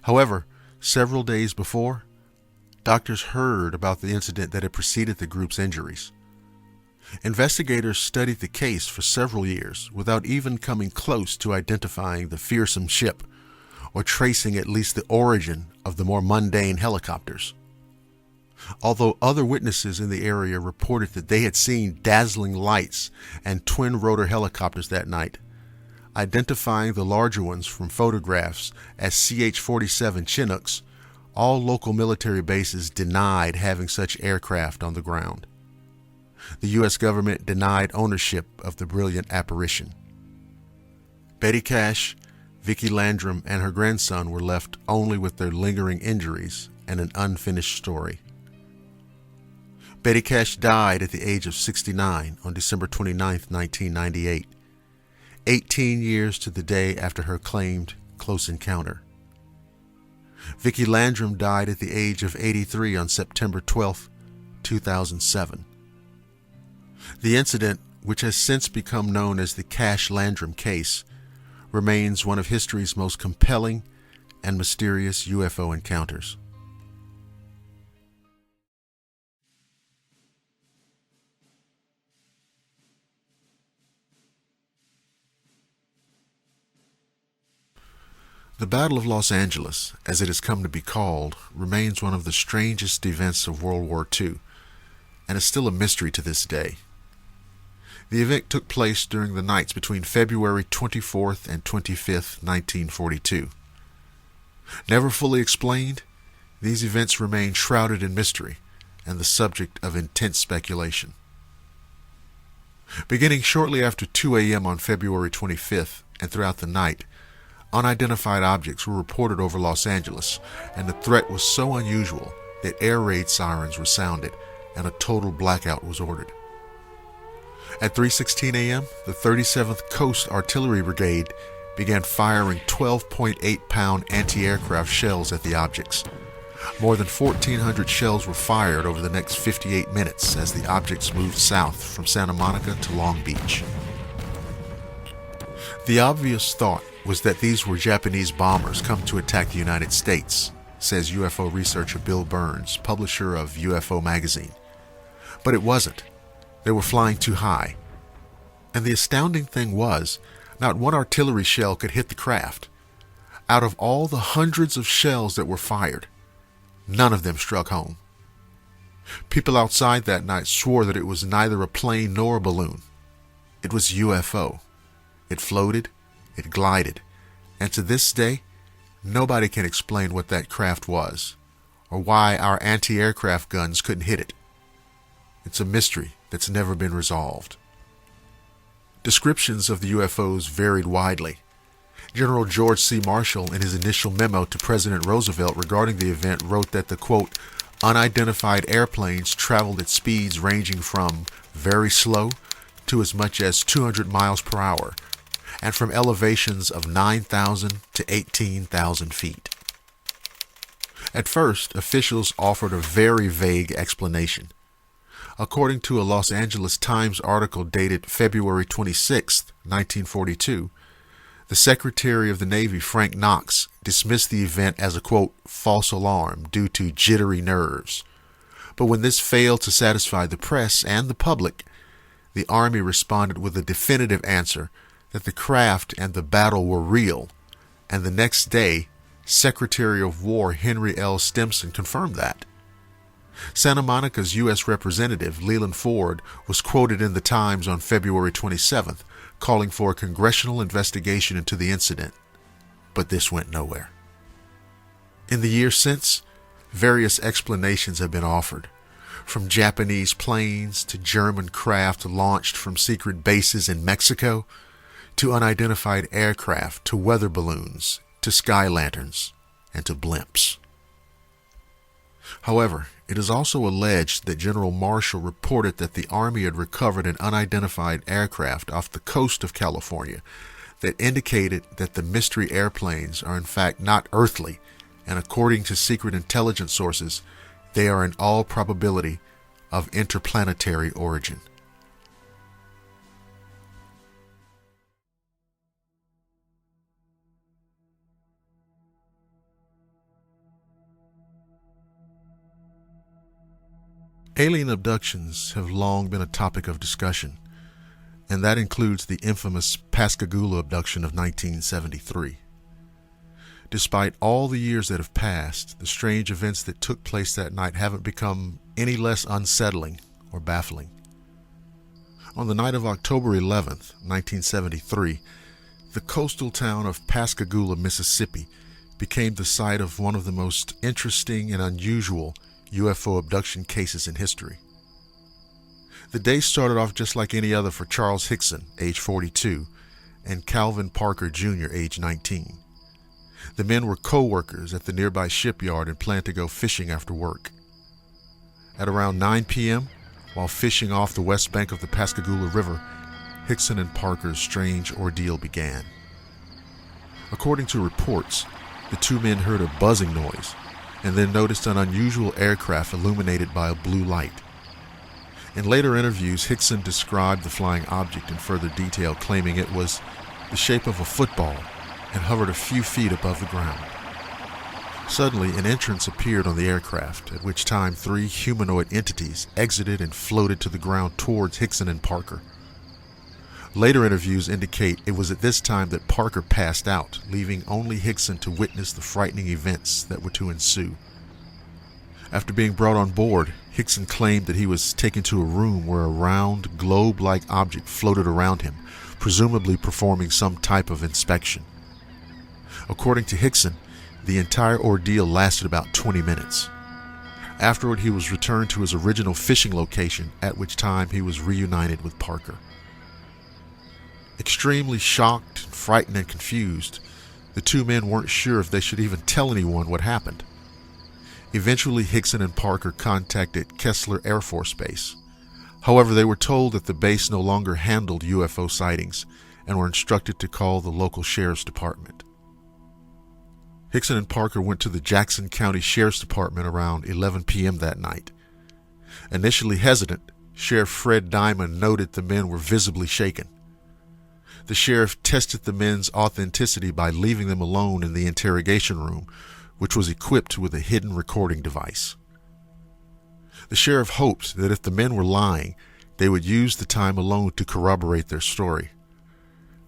However, several days before, doctors heard about the incident that had preceded the group's injuries. Investigators studied the case for several years without even coming close to identifying the fearsome ship or tracing at least the origin of the more mundane helicopters. Although other witnesses in the area reported that they had seen dazzling lights and twin-rotor helicopters that night, identifying the larger ones from photographs as CH-47 Chinooks, all local military bases denied having such aircraft on the ground. The U.S. government denied ownership of the brilliant apparition. Betty Cash, Vicki Landrum, and her grandson were left only with their lingering injuries and an unfinished story. Betty Cash died at the age of 69 on December 29, 1998, 18 years to the day after her claimed close encounter. Vicki Landrum died at the age of 83 on September 12, 2007. The incident, which has since become known as the Cash-Landrum case, remains one of history's most compelling and mysterious UFO encounters. The Battle of Los Angeles, as it has come to be called, remains one of the strangest events of World War II, and is still a mystery to this day. The event took place during the nights between February 24th and 25th, 1942. Never fully explained, these events remain shrouded in mystery and the subject of intense speculation. Beginning shortly after 2 a.m. on February 25th and throughout the night, unidentified objects were reported over Los Angeles, and the threat was so unusual that air raid sirens were sounded and a total blackout was ordered. At 3:16 a.m., the 37th Coast Artillery Brigade began firing 12.8-pound anti-aircraft shells at the objects. More than 1,400 shells were fired over the next 58 minutes as the objects moved south from Santa Monica to Long Beach. The obvious thought was that these were Japanese bombers come to attack the United States, says UFO researcher Bill Burns, publisher of UFO magazine. But it wasn't. They were flying too high. And the astounding thing was, not one artillery shell could hit the craft. Out of all the hundreds of shells that were fired, none of them struck home. People outside that night swore that it was neither a plane nor a balloon. It was UFO. It floated, it glided, and to this day, nobody can explain what that craft was, or why our anti-aircraft guns couldn't hit it. It's a mystery that's never been resolved. Descriptions of the UFOs varied widely. General George C. Marshall, in his initial memo to President Roosevelt regarding the event, wrote that the, quote, unidentified airplanes traveled at speeds ranging from very slow to as much as 200 miles per hour, and from elevations of 9,000 to 18,000 feet. At first, officials offered a very vague explanation. According to a Los Angeles Times article dated February 26, 1942, the Secretary of the Navy, Frank Knox, dismissed the event as a, quote, false alarm due to jittery nerves. But when this failed to satisfy the press and the public, the Army responded with a definitive answer that the craft and the battle were real, and the next day, Secretary of War Henry L. Stimson confirmed that. Santa Monica's U.S. Representative Leland Ford was quoted in the Times on February 27th, calling for a congressional investigation into the incident, but this went nowhere. In the years since, various explanations have been offered, from Japanese planes to German craft launched from secret bases in Mexico, to unidentified aircraft, to weather balloons, to sky lanterns, and to blimps. However, it is also alleged that General Marshall reported that the Army had recovered an unidentified aircraft off the coast of California that indicated that the mystery airplanes are in fact not earthly, and according to secret intelligence sources, they are in all probability of interplanetary origin. Alien abductions have long been a topic of discussion, and that includes the infamous Pascagoula abduction of 1973. Despite all the years that have passed, the strange events that took place that night haven't become any less unsettling or baffling. On the night of October 11th, 1973, the coastal town of Pascagoula, Mississippi, became the site of one of the most interesting and unusual UFO abduction cases in history. The day started off just like any other for Charles Hickson, age 42, and Calvin Parker Jr., age 19. The men were co-workers at the nearby shipyard and planned to go fishing after work. At around 9 p.m., while fishing off the west bank of the Pascagoula River, Hickson and Parker's strange ordeal began. According to reports, the two men heard a buzzing noise and then noticed an unusual aircraft illuminated by a blue light. In later interviews, Hickson described the flying object in further detail, claiming it was the shape of a football and hovered a few feet above the ground. Suddenly, an entrance appeared on the aircraft, at which time 3 humanoid entities exited and floated to the ground towards Hickson and Parker. Later interviews indicate it was at this time that Parker passed out, leaving only Hickson to witness the frightening events that were to ensue. After being brought on board, Hickson claimed that he was taken to a room where a round, globe-like object floated around him, presumably performing some type of inspection. According to Hickson, the entire ordeal lasted about 20 minutes. Afterward, he was returned to his original fishing location, at which time he was reunited with Parker. Extremely shocked, frightened, and confused, the two men weren't sure if they should even tell anyone what happened. Eventually, Hickson and Parker contacted Kessler Air Force Base. However, they were told that the base no longer handled UFO sightings and were instructed to call the local sheriff's department. Hickson and Parker went to the Jackson County Sheriff's Department around 11 p.m. that night. Initially hesitant, Sheriff Fred Diamond noted the men were visibly shaken. The sheriff tested the men's authenticity by leaving them alone in the interrogation room, which was equipped with a hidden recording device. The sheriff hoped that if the men were lying, they would use the time alone to corroborate their story.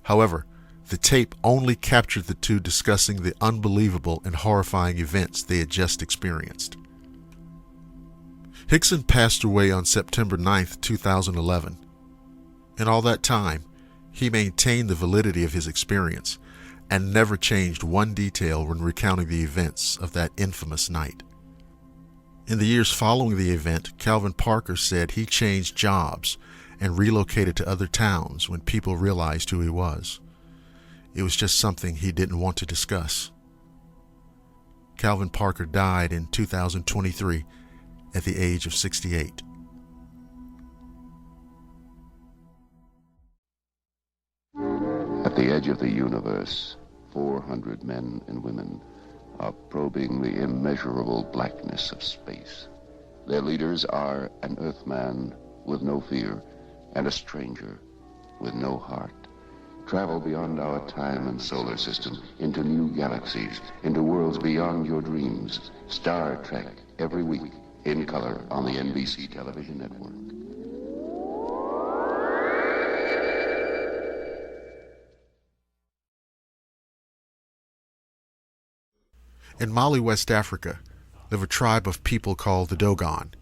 However, the tape only captured the two discussing the unbelievable and horrifying events they had just experienced. Hickson passed away on September 9, 2011. In all that time, he maintained the validity of his experience and never changed one detail when recounting the events of that infamous night. In the years following the event, Calvin Parker said he changed jobs and relocated to other towns when people realized who he was. It was just something he didn't want to discuss. Calvin Parker died in 2023 at the age of 68. the edge of the universe, 400 men and women are probing the immeasurable blackness of space. Their leaders are an Earthman with no fear and a stranger with no heart. Travel beyond our time and solar system, into new galaxies, into worlds beyond your dreams. Star Trek, every week, in color on the NBC television network. In Mali, West Africa, live a tribe of people called the Dogon.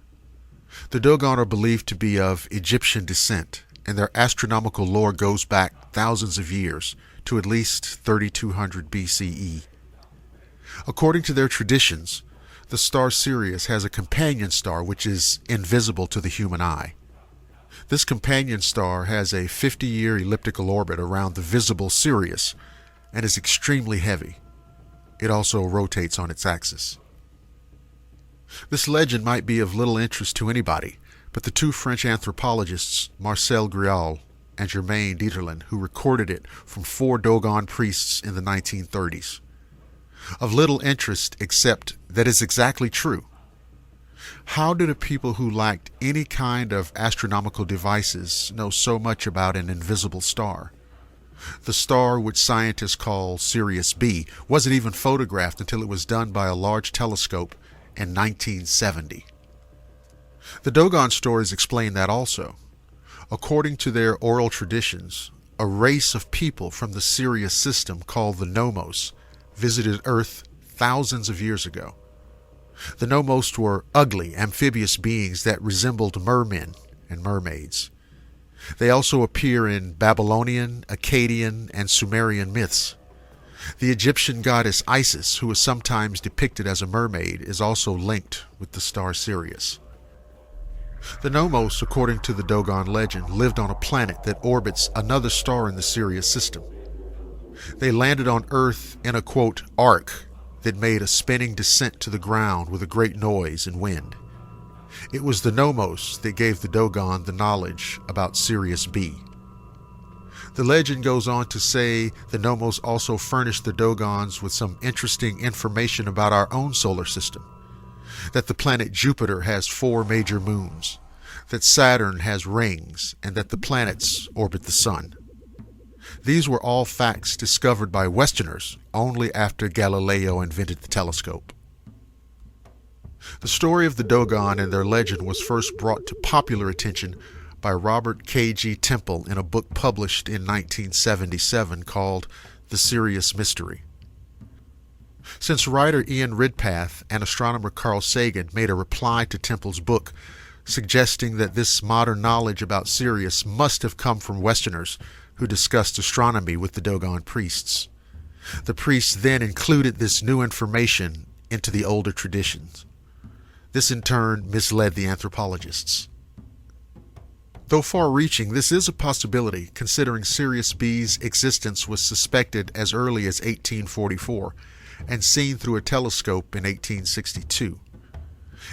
The Dogon are believed to be of Egyptian descent, and their astronomical lore goes back thousands of years to at least 3200 BCE. According to their traditions, the star Sirius has a companion star which is invisible to the human eye. This companion star has a 50-year elliptical orbit around the visible Sirius and is extremely heavy. It also rotates on its axis. This legend might be of little interest to anybody, but the two French anthropologists Marcel Grial and Germain Dieterlen, who recorded it from 4 Dogon priests in the 1930s. Of little interest except that it's exactly true. How did a people who lacked any kind of astronomical devices know so much about an invisible star? The star, which scientists call Sirius B, wasn't even photographed until it was done by a large telescope in 1970. The Dogon stories explain that also. According to their oral traditions, a race of people from the Sirius system called the Nomos visited Earth thousands of years ago. The Nomos were ugly, amphibious beings that resembled mermen and mermaids. They also appear in Babylonian, Akkadian, and Sumerian myths. The Egyptian goddess Isis, who is sometimes depicted as a mermaid, is also linked with the star Sirius. The Nomos, according to the Dogon legend, lived on a planet that orbits another star in the Sirius system. They landed on Earth in a, quote, ark that made a spinning descent to the ground with a great noise and wind. It was the Nomos that gave the Dogon the knowledge about Sirius B. The legend goes on to say the Nomos also furnished the Dogons with some interesting information about our own solar system. That the planet Jupiter has 4 major moons, that Saturn has rings, and that the planets orbit the sun. These were all facts discovered by Westerners only after Galileo invented the telescope. The story of the Dogon and their legend was first brought to popular attention by Robert K.G. Temple in a book published in 1977 called The Sirius Mystery. Since writer Ian Ridpath and astronomer Carl Sagan made a reply to Temple's book suggesting that this modern knowledge about Sirius must have come from Westerners who discussed astronomy with the Dogon priests. The priests then included this new information into the older traditions. This in turn misled the anthropologists. Though far-reaching, this is a possibility, considering Sirius B's existence was suspected as early as 1844 and seen through a telescope in 1862.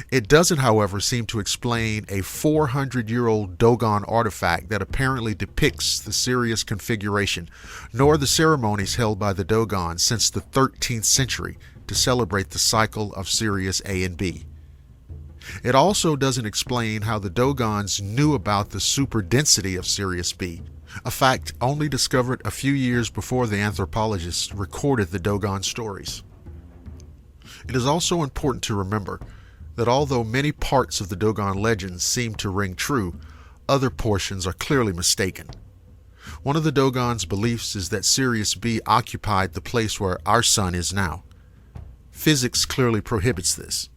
It doesn't, however, seem to explain a 400-year-old Dogon artifact that apparently depicts the Sirius configuration, nor the ceremonies held by the Dogon since the 13th century to celebrate the cycle of Sirius A and B. It also doesn't explain how the Dogons knew about the superdensity of Sirius B, a fact only discovered a few years before the anthropologists recorded the Dogon stories. It is also important to remember that although many parts of the Dogon legends seem to ring true, other portions are clearly mistaken. One of the Dogon's beliefs is that Sirius B occupied the place where our sun is now. Physics clearly prohibits this.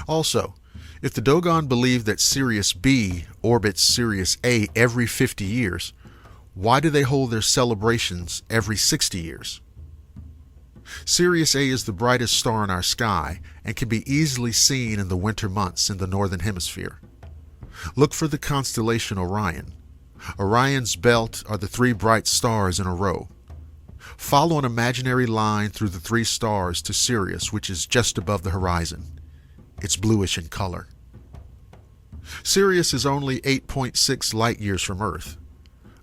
Also, if the Dogon believe that Sirius B orbits Sirius A every 50 years, why do they hold their celebrations every 60 years? Sirius A is the brightest star in our sky and can be easily seen in the winter months in the northern hemisphere. Look for the constellation Orion. Orion's belt are the 3 bright stars in a row. Follow an imaginary line through the 3 stars to Sirius, which is just above the horizon. It's bluish in color. Sirius is only 8.6 light years from Earth.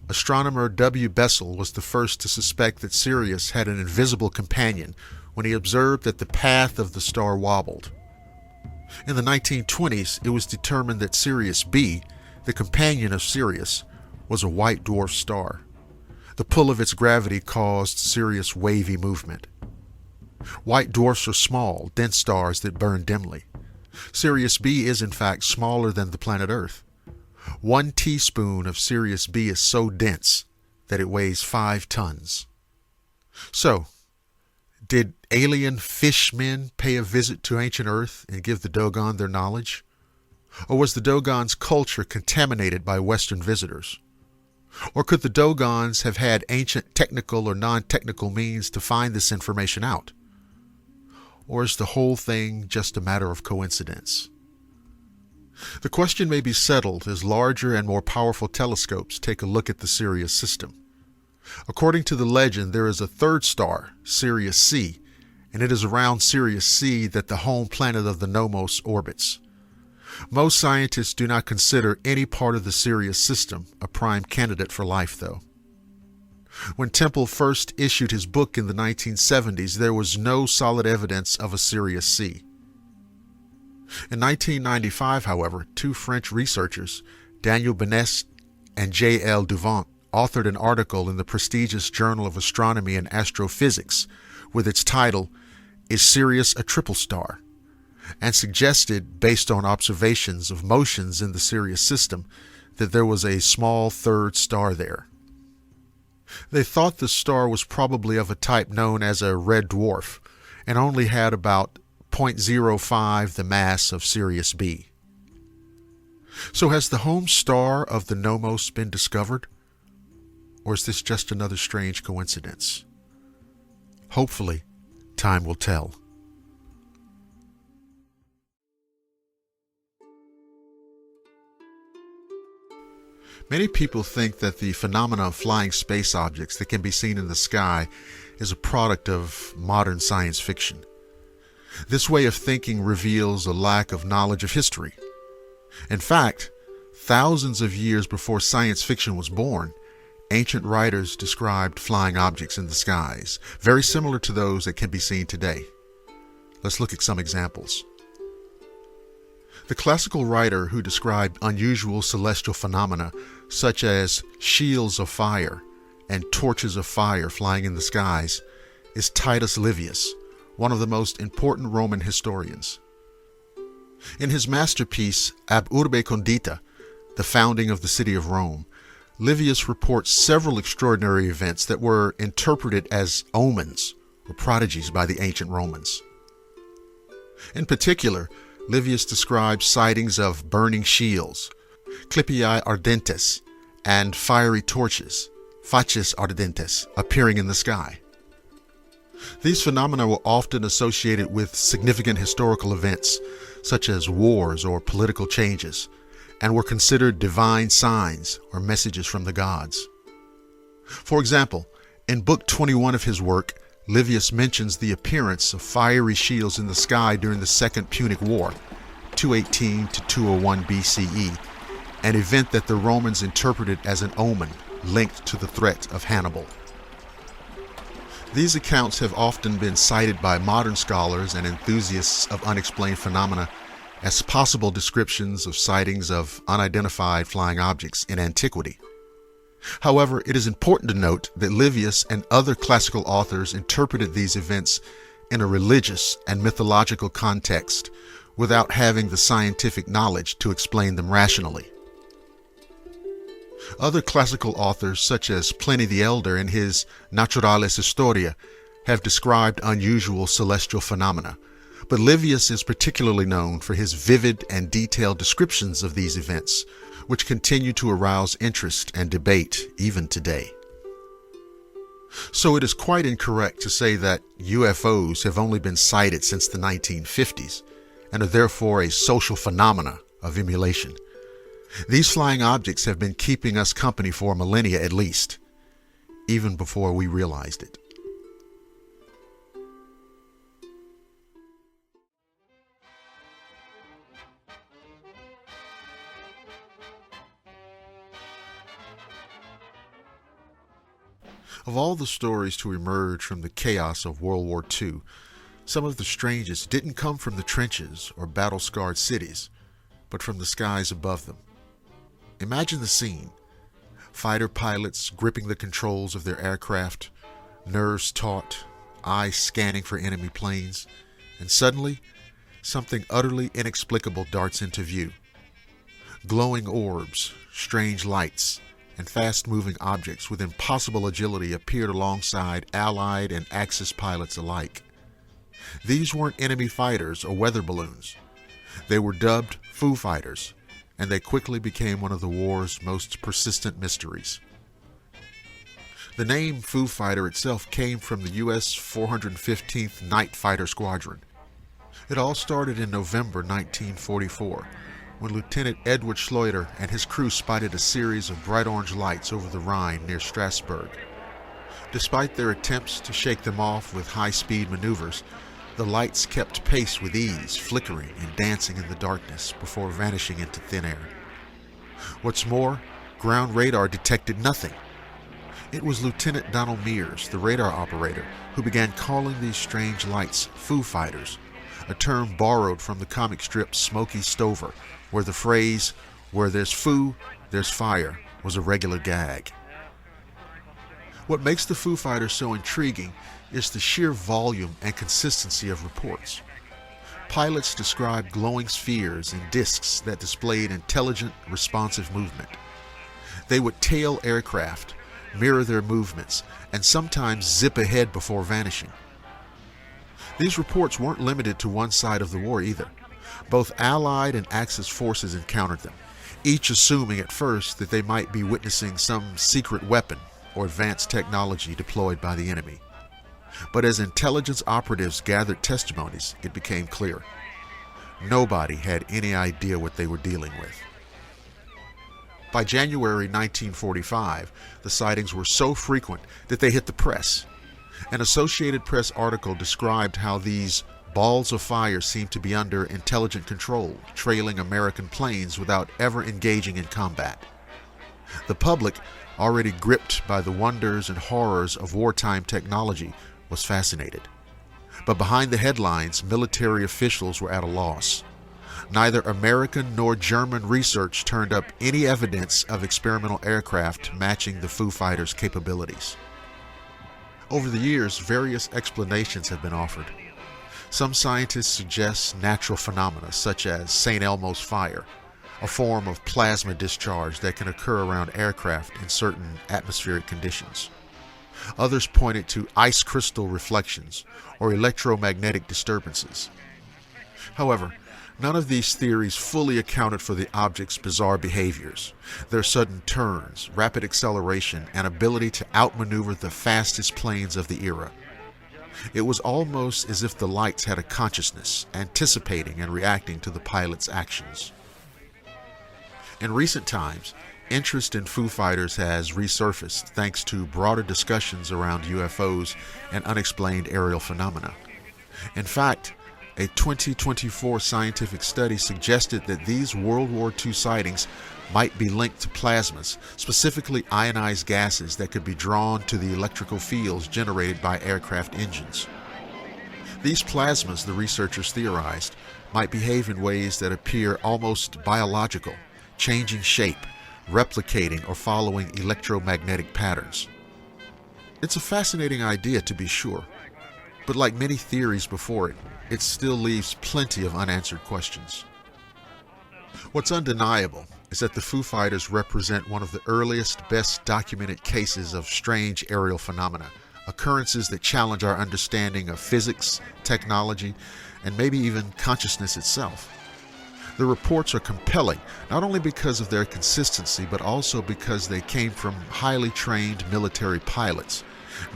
astronomer W. Bessel was the first to suspect that Sirius had an invisible companion when he observed that the path of the star wobbled. In the 1920s, it was determined that Sirius B, the companion of Sirius, was a white dwarf star. The pull of its gravity caused Sirius' wavy movement. White dwarfs are small, dense stars that burn dimly. Sirius B is in fact smaller than the planet Earth. 1 teaspoon of Sirius B is so dense that it weighs 5 tons. So, did alien fishmen pay a visit to ancient Earth and give the Dogon their knowledge? Or was the Dogon's culture contaminated by Western visitors? Or could the Dogons have had ancient technical or non-technical means to find this information out? Or is the whole thing just a matter of coincidence? The question may be settled as larger and more powerful telescopes take a look at the Sirius system. According to the legend, there is a third star, Sirius C, and it is around Sirius C that the home planet of the Nomos orbits. Most scientists do not consider any part of the Sirius system a prime candidate for life, though. When Temple first issued his book in the 1970s, there was no solid evidence of a Sirius C. In 1995, however, 2 French researchers, Daniel Benest and J. L. Duvant, authored an article in the prestigious Journal of Astronomy and Astrophysics with its title, "Is Sirius a Triple Star?" and suggested, based on observations of motions in the Sirius system, that there was a small third star there. They thought the star was probably of a type known as a red dwarf and only had about 0.05 the mass of Sirius B. So has the home star of the Nomos been discovered? Or is this just another strange coincidence? Hopefully, time will tell. Many people think that the phenomena of flying space objects that can be seen in the sky is a product of modern science fiction. This way of thinking reveals a lack of knowledge of history. In fact, thousands of years before science fiction was born, ancient writers described flying objects in the skies, very similar to those that can be seen today. Let's look at some examples. The classical writer who described unusual celestial phenomena such as shields of fire and torches of fire flying in the skies is Titus Livius, one of the most important Roman historians. In his masterpiece Ab Urbe Condita, The Founding of the City of Rome, Livius reports several extraordinary events that were interpreted as omens or prodigies by the ancient Romans. In particular, Livius describes sightings of burning shields, clipii ardentes, and fiery torches, facies ardentes, appearing in the sky. These phenomena were often associated with significant historical events, such as wars or political changes, and were considered divine signs or messages from the gods. For example, in Book 21 of his work, Livius mentions the appearance of fiery shields in the sky during the Second Punic War, 218 to 201 BCE, an event that the Romans interpreted as an omen linked to the threat of Hannibal. These accounts have often been cited by modern scholars and enthusiasts of unexplained phenomena as possible descriptions of sightings of unidentified flying objects in antiquity. However, it is important to note that Livius and other classical authors interpreted these events in a religious and mythological context without having the scientific knowledge to explain them rationally. Other classical authors, such as Pliny the Elder in his Naturalis Historia, have described unusual celestial phenomena, but Livius is particularly known for his vivid and detailed descriptions of these events, which continue to arouse interest and debate even today. So it is quite incorrect to say that UFOs have only been sighted since the 1950s and are therefore a social phenomena of emulation. These flying objects have been keeping us company for millennia at least, even before we realized it. Of all the stories to emerge from the chaos of World War II, some of the strangest didn't come from the trenches or battle-scarred cities, but from the skies above them. Imagine the scene. Fighter pilots gripping the controls of their aircraft, nerves taut, eyes scanning for enemy planes, and suddenly, something utterly inexplicable darts into view. Glowing orbs, strange lights, and fast-moving objects with impossible agility appeared alongside Allied and Axis pilots alike. These weren't enemy fighters or weather balloons. They were dubbed Foo Fighters, and they quickly became one of the war's most persistent mysteries. The name Foo Fighter itself came from the U.S. 415th Night Fighter Squadron. It all started in November 1944, when Lieutenant Edward Schleuder and his crew spotted a series of bright orange lights over the Rhine near Strasbourg. Despite their attempts to shake them off with high-speed maneuvers, the lights kept pace with ease, flickering and dancing in the darkness before vanishing into thin air. What's more, ground radar detected nothing. It was Lieutenant Donald Mears, the radar operator, who began calling these strange lights Foo Fighters, a term borrowed from the comic strip Smokey Stover, where the phrase, "where there's foo, there's fire," was a regular gag. What makes the Foo Fighters so intriguing is the sheer volume and consistency of reports. Pilots described glowing spheres and discs that displayed intelligent, responsive movement. They would tail aircraft, mirror their movements, and sometimes zip ahead before vanishing. These reports weren't limited to one side of the war either. Both Allied and Axis forces encountered them, each assuming at first that they might be witnessing some secret weapon or advanced technology deployed by the enemy. But as intelligence operatives gathered testimonies, it became clear. Nobody had any idea what they were dealing with. By January 1945, the sightings were so frequent that they hit the press. An Associated Press article described how these balls of fire seemed to be under intelligent control, trailing American planes without ever engaging in combat. The public, already gripped by the wonders and horrors of wartime technology, was fascinated. But behind the headlines, military officials were at a loss. Neither American nor German research turned up any evidence of experimental aircraft matching the Foo Fighters' capabilities. Over the years, various explanations have been offered. Some scientists suggest natural phenomena such as St. Elmo's fire, a form of plasma discharge that can occur around aircraft in certain atmospheric conditions. Others pointed to ice crystal reflections or electromagnetic disturbances. However, none of these theories fully accounted for the object's bizarre behaviors, their sudden turns, rapid acceleration, and ability to outmaneuver the fastest planes of the era. It was almost as if the lights had a consciousness, anticipating and reacting to the pilot's actions. In recent times, interest in Foo Fighters has resurfaced thanks to broader discussions around UFOs and unexplained aerial phenomena. In fact, a 2024 scientific study suggested that these World War II sightings might be linked to plasmas, specifically ionized gases that could be drawn to the electrical fields generated by aircraft engines. These plasmas, the researchers theorized, might behave in ways that appear almost biological, changing shape, replicating or following electromagnetic patterns. It's a fascinating idea, to be sure, but like many theories before it, it still leaves plenty of unanswered questions. What's undeniable is that the Foo Fighters represent one of the earliest, best documented cases of strange aerial phenomena, occurrences that challenge our understanding of physics, technology, and maybe even consciousness itself. The reports are compelling, not only because of their consistency, but also because they came from highly trained military pilots,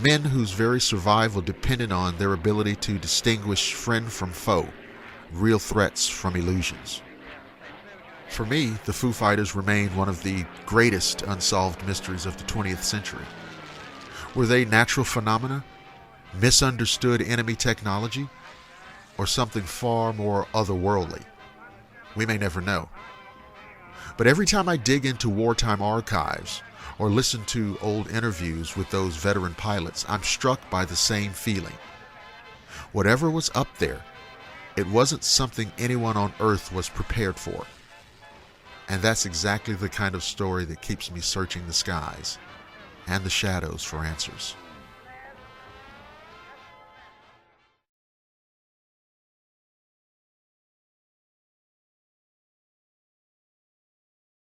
men whose very survival depended on their ability to distinguish friend from foe, real threats from illusions. For me, the Foo Fighters remain one of the greatest unsolved mysteries of the 20th century. Were they natural phenomena, misunderstood enemy technology, or something far more otherworldly? We may never know. But every time I dig into wartime archives or listen to old interviews with those veteran pilots, I'm struck by the same feeling. Whatever was up there, it wasn't something anyone on Earth was prepared for. And that's exactly the kind of story that keeps me searching the skies and the shadows for answers.